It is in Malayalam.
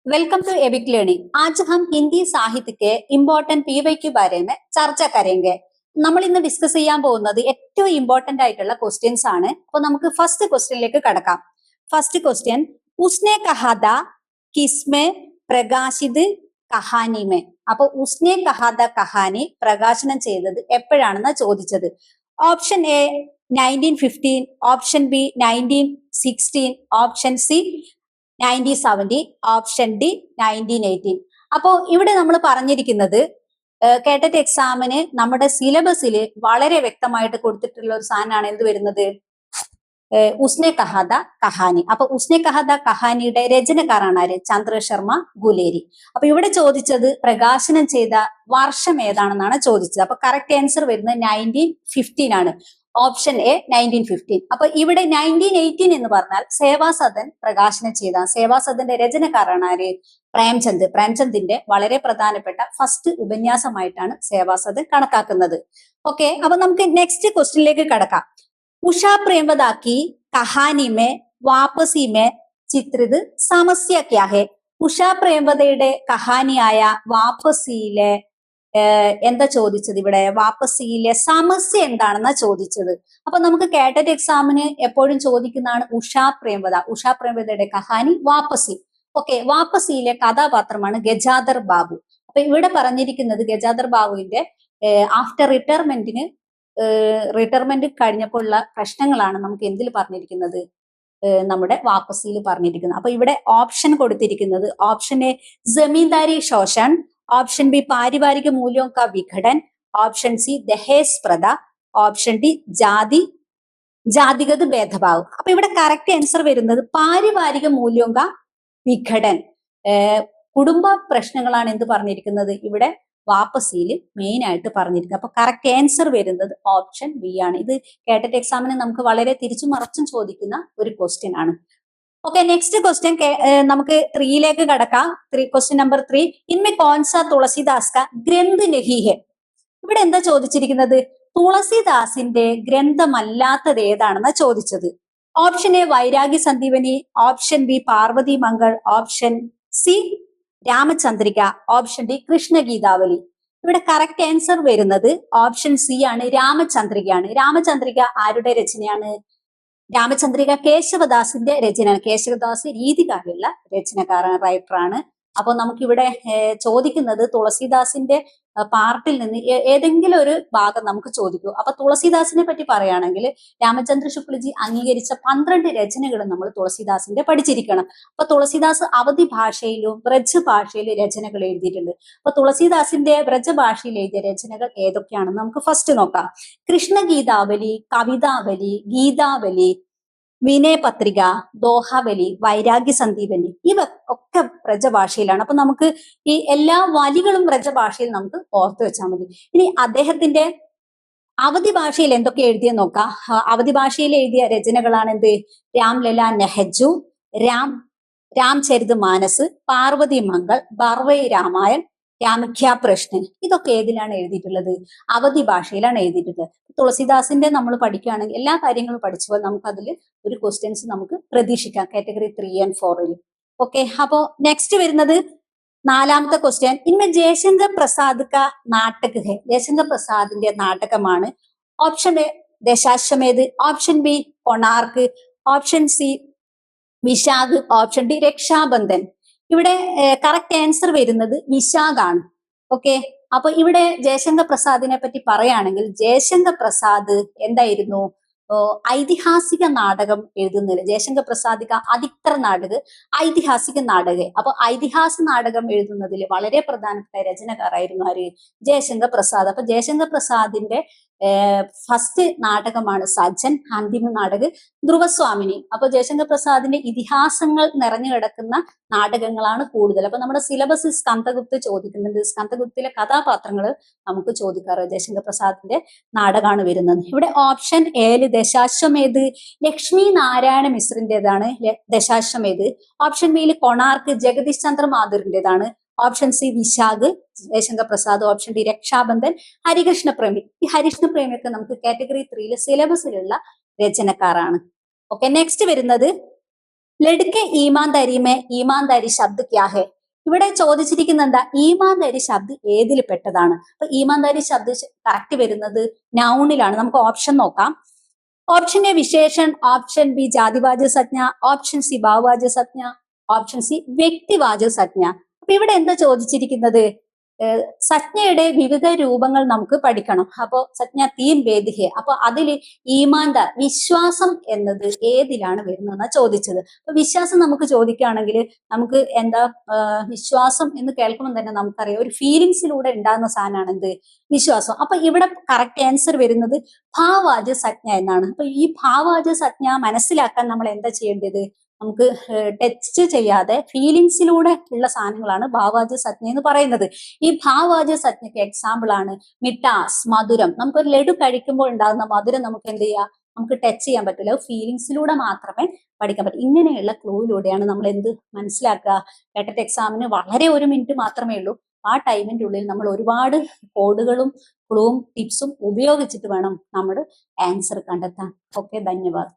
Welcome to एबिक learning. आज हम हिंदी साहित्य के इम्पोर्टेंट पीवै के बारे में चर्चा करेंगे। നമ്മൾ ഇന്ന് ഡിസ്കസ് ചെയ്യാൻ പോകുന്നത് ഏറ്റവും ഇമ്പോർട്ടന്റ് ആയിട്ടുള്ള ക്വസ്റ്റ്യൻസ് ആണ്. അപ്പൊ നമുക്ക് ഫസ്റ്റ് ക്വസ്റ്റ്യനിലേക്ക് കടക്കാം. ഫസ്റ്റ് ക്വസ്റ്റ്യൻ, ഉസ്നെ കഹാദ കിസ്മെ പ്രകാശിത് കഹാനിമെ. അപ്പൊ ഉസ്നെ കഹാദ കഹാനി പ്രകാശനം ചെയ്തത് എപ്പോഴാണെന്ന് ചോദിച്ചത്. Option A 1915, option B 1916, option C 1970, option D 1918. അപ്പോ ഇവിടെ നമ്മൾ പറഞ്ഞിരിക്കുന്നത് കേട്ടറ്റ് എക്സാമിന് നമ്മുടെ സിലബസിൽ വളരെ വ്യക്തമായിട്ട് കൊടുത്തിട്ടുള്ള ഒരു സാധനമാണ് എന്ത് വരുന്നത്, ഉസ്നെ കഹാദ കഹാനി. അപ്പൊ ഉസ്നെ കഹാദ കഹാനിയുടെ രചനക്കാരാണ് ആര്? ചന്ദ്ര ശർമ്മ ഗുലേരി. അപ്പൊ ഇവിടെ ചോദിച്ചത് പ്രകാശനം ചെയ്ത വർഷം ഏതാണെന്നാണ് ചോദിച്ചത്. അപ്പൊ കറക്റ്റ് ആൻസർ വരുന്നത് 1915 ആണ്. Option A 1915. അപ്പൊ ഇവിടെ 1918 എന്ന് പറഞ്ഞാൽ സേവാസദൻ പ്രകാശനം ചെയ്ത, സേവാസദന്റെ രചനക്കാരാണ് ആര്? പ്രേംചന്ദ്. പ്രേംചന്ദിന്റെ വളരെ പ്രധാനപ്പെട്ട ഫസ്റ്റ് ഉപന്യാസമായിട്ടാണ് സേവാസദൻ കണക്കാക്കുന്നത്. ഓക്കെ, അപ്പൊ നമുക്ക് നെക്സ്റ്റ് ക്വസ്റ്റ്യനിലേക്ക് കടക്കാം. ഉഷാ പ്രേമദാക്കി കഹാനി മേ വാപസി മേ ചിത്രിത് സമസ്യ ക്യാ ഹെ. ഉഷാ പ്രേമദയുടെ കഹാനിയായ വാപസിയിലെ എന്താ ചോദിച്ചത്? ഇവിടെ വാപസിയിലെ സമസ്യ എന്താണെന്നാ ചോദിച്ചത്. അപ്പൊ നമുക്ക് കേട്ടറ്റ് എക്സാമിന് എപ്പോഴും ചോദിക്കുന്നതാണ് ഉഷാ പ്രേമദ. ഉഷാ പ്രേമദയുടെ കഹാനി വാപസി. ഓക്കെ, വാപസിയിലെ കഥാപാത്രമാണ് ഗജാദർ ബാബു. അപ്പൊ ഇവിടെ പറഞ്ഞിരിക്കുന്നത് ഗജാദർ ബാബുവിന്റെ ആഫ്റ്റർ റിട്ടയർമെന്റ് കഴിഞ്ഞപ്പോഴുള്ള പ്രശ്നങ്ങളാണ് നമുക്ക് എന്തിൽ പറഞ്ഞിരിക്കുന്നത്, നമ്മുടെ വാപസിയിൽ പറഞ്ഞിരിക്കുന്നത്. അപ്പൊ ഇവിടെ ഓപ്ഷൻ കൊടുത്തിരിക്കുന്നത് ഓപ്ഷൻ എ ജമീന്ദാരി ശോഷൺ, ऑप्शन बी पारिवारिक मूल्यों का विघटन, ऑप्शन सी दहेज प्रथा, ഓപ്ഷൻ ഡി ജാതിഗത ഭേദഭാവ്. അപ്പൊ ഇവിടെ കറക്റ്റ് ആൻസർ വരുന്നത് പാരിവാരിക മൂല്യം കാ വിഘടൻ. കുടുംബ പ്രശ്നങ്ങളാണ് എന്ത് പറഞ്ഞിരിക്കുന്നത് ഇവിടെ വാപസിയിൽ മെയിൻ ആയിട്ട് പറഞ്ഞിരിക്കുന്നത്. അപ്പൊ കറക്റ്റ് ആൻസർ വരുന്നത് ഓപ്ഷൻ ബി ആണ്. ഇത് കേട്ടറ്റ് എക്സാമിന് നമുക്ക് വളരെ തിരിച്ചു മറിച്ചും ചോദിക്കുന്ന ഒരു ക്വസ്റ്റ്യൻ ആണ്. ओके, नेक्स्ट क्वेश्चन നമുക്ക് 3ലേക്ക് കടക്കാം. ക്വസ്റ്റ്യൻ നമ്പർ 3, ഇൻമെ കോൺസ തുളസിദാസ് കാ ഗ്രന്ഥ് നഹി ഹെ. ഇവിടെ എന്താ ചോദിച്ചിരിക്കുന്നത്? തുളസിദാസിന്റെ ഗ്രന്ഥമല്ലാത്തത് ഏതാണെന്നാ ചോദിച്ചത്. Option A Vairagya Sandipani, option B Parvati Mangal, option C Ramchandrika, option D Krishnagitavali. ഇവിടെ കറക്റ്റ് ആൻസർ വരുന്നത് ഓപ്ഷൻ സി ആണ്, രാമചന്ദ്രികയാണ്. രാമചന്ദ്രിക ആരുടെ രചനയാണ്? രാമചന്ദ്രിക കേശവദാസിന്റെ രചനയാണ്. കേശവദാസ് രീതികാലുള്ള രചനക്കാരൻ, റൈറ്ററാണ്. അപ്പൊ നമുക്കിവിടെ ചോദിക്കുന്നത് തുളസിദാസിന്റെ പാർട്ടിൽ നിന്ന് ഏതെങ്കിലും ഒരു ഭാഗം നമുക്ക് ചോദിക്കൂ. അപ്പൊ തുളസിദാസിനെ പറ്റി പറയുകയാണെങ്കിൽ രാമചന്ദ്ര ശുക്ലജി അംഗീകരിച്ച 12 രചനകളും നമ്മൾ തുളസിദാസിന്റെ പഠിച്ചിരിക്കണം. അപ്പൊ തുളസിദാസ് അവധി ഭാഷയിലും ബ്രജ് ഭാഷയിലും രചനകൾ എഴുതിയിട്ടുണ്ട്. അപ്പൊ തുളസിദാസിന്റെ ബ്രജ് ഭാഷയിൽ എഴുതിയ രചനകൾ ഏതൊക്കെയാണെന്ന് നമുക്ക് ഫസ്റ്റ് നോക്കാം. കൃഷ്ണഗീതാവലി, കവിതാവലി, ഗീതാവലി, വിനയപത്രിക, ദോഹാവലി, വൈരാഗ്യ സന്ദീപനി, ഇവ ഒക്കെ ബ്രജഭാഷയിലാണ്. അപ്പൊ നമുക്ക് ഈ എല്ലാ വലികളും ബ്രജഭാഷയിൽ നമുക്ക് ഓർത്തു വെച്ചാൽ മതി. ഇനി അദ്ദേഹത്തിന്റെ അവധി ഭാഷയിൽ എന്തൊക്കെ എഴുതിയെന്ന് നോക്കാം. അവധി ഭാഷയിൽ എഴുതിയ രചനകളാണ് എന്ത്? രാംലല നെഹജു, രാംചരിത് മാനസ്, പാർവതി മംഗൾ, ബർവൈ രാമായൺ, രാമഖ്യ പ്രശ്നൻ. ഇതൊക്കെ ഏതിലാണ് എഴുതിയിട്ടുള്ളത്? അവധി ഭാഷയിലാണ് എഴുതിയിട്ടുള്ളത്. തുളസിദാസിന്റെ നമ്മൾ പഠിക്കുകയാണെങ്കിൽ എല്ലാ കാര്യങ്ങളും പഠിച്ചപ്പോൾ നമുക്ക് അതിൽ ഒരു ക്വസ്റ്റ്യൻസ് നമുക്ക് പ്രതീക്ഷിക്കാം കാറ്റഗറി 3 and 4. ഓക്കെ, അപ്പോ നെക്സ്റ്റ് വരുന്നത് 4ാമത്തെ ക്വസ്റ്റ്യൻ, ഇൻമെ ജയശങ്കർ പ്രസാദ് കാ നാടക് ഹെ. ജയശങ്കർ പ്രസാദിന്റെ നാടകമാണ്. Option A Dashashwamedh, option B Konark, option C Vishakh, option D Rakshabandhan. ഇവിടെ കറക്റ്റ് ആൻസർ വരുന്നത് വിശാഖാണ്. ഓക്കെ, അപ്പൊ ഇവിടെ ജയശങ്കർ പ്രസാദിനെ പറ്റി പറയുകയാണെങ്കിൽ ജയശങ്കർ പ്രസാദ് എന്തായിരുന്നു? ഐതിഹാസിക നാടകം എഴുതുന്നില്ല. ജയശങ്കർ പ്രസാദിക അധിക്തർ നാടക ഐതിഹാസിക നാടക. അപ്പൊ ഐതിഹാസിക നാടകം എഴുതുന്നതിൽ വളരെ പ്രധാനപ്പെട്ട രചനക്കാരായിരുന്നു ആര്? ജയശങ്കർ പ്രസാദ്. അപ്പൊ ജയശങ്കർ പ്രസാദിന്റെ ഫസ്റ്റ് നാടകമാണ് സജ്ജൻ, അന്തിമ നാടക ധ്രുവസ്വാമിനി. അപ്പൊ ജയശങ്കർ പ്രസാദിന്റെ ഇതിഹാസങ്ങൾ നിറഞ്ഞു കിടക്കുന്ന നാടകങ്ങളാണ് കൂടുതൽ. അപ്പൊ നമ്മുടെ സിലബസ് സ്കന്ദഗുപ്ത ചോദിക്കുന്നുണ്ട്. സ്കന്ദഗുപ്തിലെ കഥാപാത്രങ്ങൾ നമുക്ക് ചോദിക്കാറ് ജയശങ്കർ പ്രസാദിന്റെ നാടകമാണ് വരുന്നത്. ഇവിടെ ഓപ്ഷൻ എയില് ദശാശ്വമേധ് ലക്ഷ്മി നാരായണ മിശ്രിന്റേതാണ് ദശാശ്വമേധ്. ഓപ്ഷൻ ബിയിൽ കൊണാർക്ക് ജഗദീഷ് ചന്ദ്ര മാധുരിന്റേതാണ്. Option C Vishakh, Jaishankar Prasad. Option D Rakshabandhan, Harikrishna Premi. ഈ ഹരികൃഷ്ണ പ്രേമിയൊക്കെ നമുക്ക് കാറ്റഗറി 3 സിലബസിലുള്ള രചനക്കാരാണ്. ഓക്കെ, നെക്സ്റ്റ് വരുന്നത് ലഡ്കെ ഈമാൻദാരി മേ ഈമാൻദാരി ശബ്ദ ക്യാ ഹെ. ഇവിടെ ചോദിച്ചിരിക്കുന്ന എന്താ, ഈമാൻദാരി ശബ്ദം ഏതിൽ പെട്ടതാണ്? അപ്പൊ ഈമാൻദാരി ശബ്ദം കറക്റ്റ് വരുന്നത് നൗണിലാണ്. നമുക്ക് ഓപ്ഷൻ നോക്കാം. ഓപ്ഷൻ എ വിശേഷൺ, ഓപ്ഷൻ ബി ജാതിവാചക സംജ്ഞ, ഓപ്ഷൻ സി ഭാവവാചക സംജ്ഞ, ഓപ്ഷൻ സി വ്യക്തിവാചക സംജ്ഞ. അപ്പൊ ഇവിടെ എന്താ ചോദിച്ചിരിക്കുന്നത്? സംജ്ഞയുടെ വിവിധ രൂപങ്ങൾ നമുക്ക് പഠിക്കണം. അപ്പോ സംജ്ഞ തീൻ വേദിഹെ, അപ്പൊ അതിൽ ഈമാൻദാർ വിശ്വാസം എന്നത് ഏതിലാണ് വരുന്നതെന്നാ ചോദിച്ചത്. അപ്പൊ വിശ്വാസം നമുക്ക് ചോദിക്കുകയാണെങ്കിൽ നമുക്ക് എന്താ, വിശ്വാസം എന്ന് കേൾക്കുമ്പോൾ തന്നെ നമുക്കറിയാം ഒരു ഫീലിങ്സിലൂടെ ഉണ്ടാകുന്ന സാധനമാണ് എന്ത്, വിശ്വാസം. അപ്പൊ ഇവിടെ കറക്റ്റ് ആൻസർ വരുന്നത് ഭാവവാചക സംജ്ഞ എന്നാണ്. അപ്പൊ ഈ ഭാവവാചക സംജ്ഞ മനസ്സിലാക്കാൻ നമ്മൾ എന്താ ചെയ്യേണ്ടത്? നമുക്ക് ടച്ച് ചെയ്യാതെ ഫീലിങ്സിലൂടെ ഉള്ള സാധനങ്ങളാണ് ഭാവവാചക സംജ്ഞ എന്ന് പറയുന്നത്. ഈ ഭാവവാചക സംജ്ഞയ്ക്ക് എക്സാമ്പിൾ ആണ് മിഠാസ്, മധുരം. നമുക്കൊരു ലഡു കഴിക്കുമ്പോൾ ഉണ്ടാകുന്ന മധുരം നമുക്ക് എന്ത് ചെയ്യാം, നമുക്ക് ടച്ച് ചെയ്യാൻ പറ്റില്ല. ഫീലിങ്സിലൂടെ മാത്രമേ പഠിക്കാൻ പറ്റൂ. ഇങ്ങനെയുള്ള ക്ലൂയിലൂടെയാണ് നമ്മൾ എന്ത് മനസ്സിലാക്കുക. കേട്ടറ്റ് എക്സാമിന് വളരെ 1 മിനിറ്റ് മാത്രമേ ഉള്ളൂ. ആ ടൈമിന്റെ ഉള്ളിൽ നമ്മൾ ഒരുപാട് കോഡുകളും ക്ലൂവും ടിപ്സും ഉപയോഗിച്ചിട്ട് വേണം നമ്മൾ ആൻസർ കണ്ടെത്താൻ. ഓക്കെ, ധന്യവാദം.